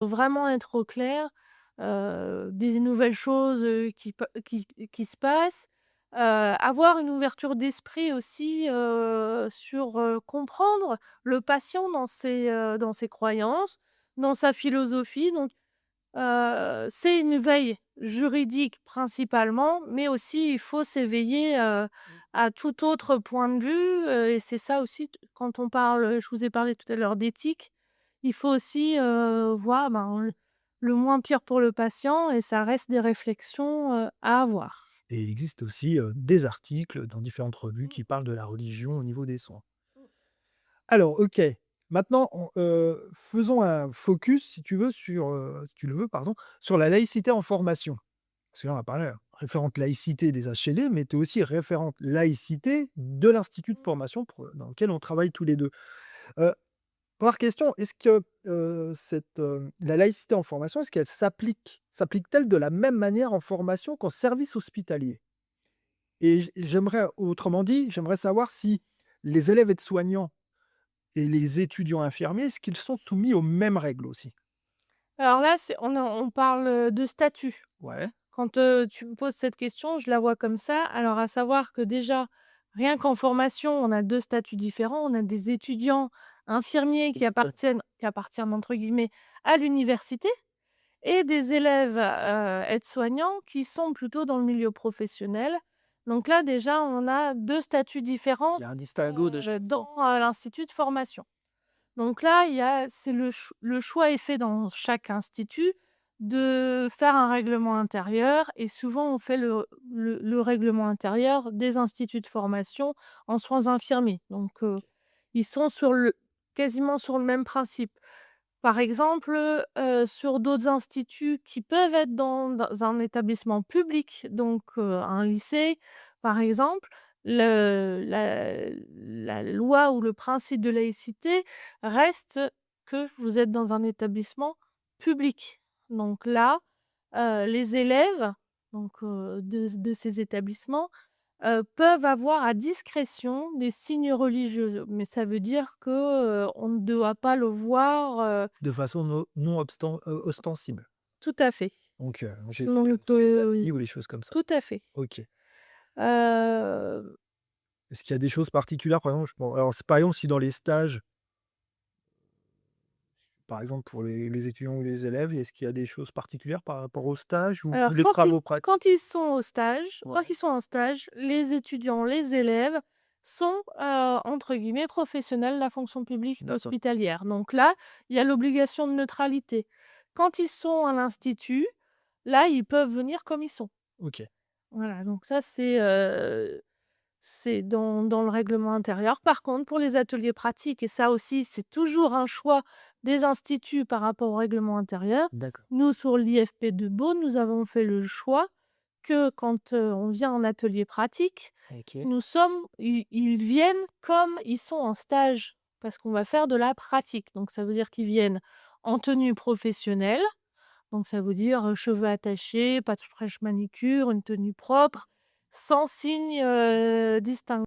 Faut vraiment être au clair, des nouvelles choses, qui se passent, avoir une ouverture d'esprit aussi, sur, comprendre le patient dans ses croyances, dans sa philosophie donc c'est une veille juridique principalement, mais aussi il faut s'éveiller, à tout autre point de vue, et c'est ça aussi quand on parle, je vous ai parlé tout à l'heure d'éthique, il faut aussi, voir, ben, le moins pire pour le patient et ça reste des réflexions, à avoir. Et il existe aussi, des articles dans différentes revues Mmh, qui parlent de la religion au niveau des soins. mmh. Alors, OK, maintenant faisons un focus si tu veux sur, si tu le veux pardon, sur la laïcité en formation. Parce que là, on va parler, référente laïcité des HLD, mais tu es aussi référente laïcité de l'institut de formation dans lequel on travaille tous les 2. Heu, Première question, est-ce que, la laïcité en formation, est-ce qu'elle s'applique-t-elle de la même manière en formation qu'en service hospitalier? Et j'aimerais autrement dit, j'aimerais savoir si les élèves aides-soignants et les étudiants infirmiers, est-ce qu'ils sont soumis aux mêmes règles aussi? Alors là, on parle, de statut. Ouais, Quand, tu me poses cette question, je la vois comme ça. Alors à savoir que déjà, rien qu'en formation, on a 2 statuts différents. On a des étudiants infirmiers qui «appartiennent» entre guillemets à l'université et des élèves, aides-soignants qui sont plutôt dans le milieu professionnel. Donc là, déjà, on a 2 statuts différents, il y a un distinguo de dans, genre. l'institut de formation. Donc là, il y a c'est le choix est fait dans chaque institut de faire un règlement intérieur et souvent on fait le règlement intérieur des instituts de formation en soins infirmiers. Donc ils sont sur le quasiment sur le même principe. Par exemple, sur d'autres instituts qui peuvent être dans un établissement public, donc un lycée, par exemple, la loi ou le principe de laïcité reste que vous êtes dans un établissement public. Donc là, les élèves donc de ces établissements, peuvent avoir à discrétion des signes religieux, mais ça veut dire que, on ne doit pas le voir, De façon non ostensible. tout à fait. Donc, j'ai Donc des oui, amis ou des choses comme ça. tout à fait. OK. Heu, Est-ce qu'il y a des choses particulières, par exemple, bon, alors c'est par exemple si dans les stages, par exemple pour les étudiants ou les élèves, est-ce qu'il y a des choses particulières par rapport aux stages ou alors les travaux pratiques? quand ils sont au stage, quand Ouais, ils sont en stage, les étudiants, les élèves sont, entre guillemets «professionnels» de la fonction publique d'accord. hospitalière. Donc là, il y a l'obligation de neutralité. Quand ils sont à l'institut, là, ils peuvent venir comme ils sont. OK. Voilà, donc ça, c'est dans le règlement intérieur. Par contre, pour les ateliers pratiques et ça aussi, c'est toujours un choix des instituts par rapport au règlement intérieur. D'accord. Nous, sur l'IFP de Beaune, nous avons fait le choix que quand, on vient en atelier pratique, OK. ils viennent comme ils sont en stage, parce qu'on va faire de la pratique. Donc ça veut dire qu'ils viennent en tenue professionnelle, donc ça veut dire, cheveux attachés, pas de fraîche manicure, une tenue propre, sans signe, distinct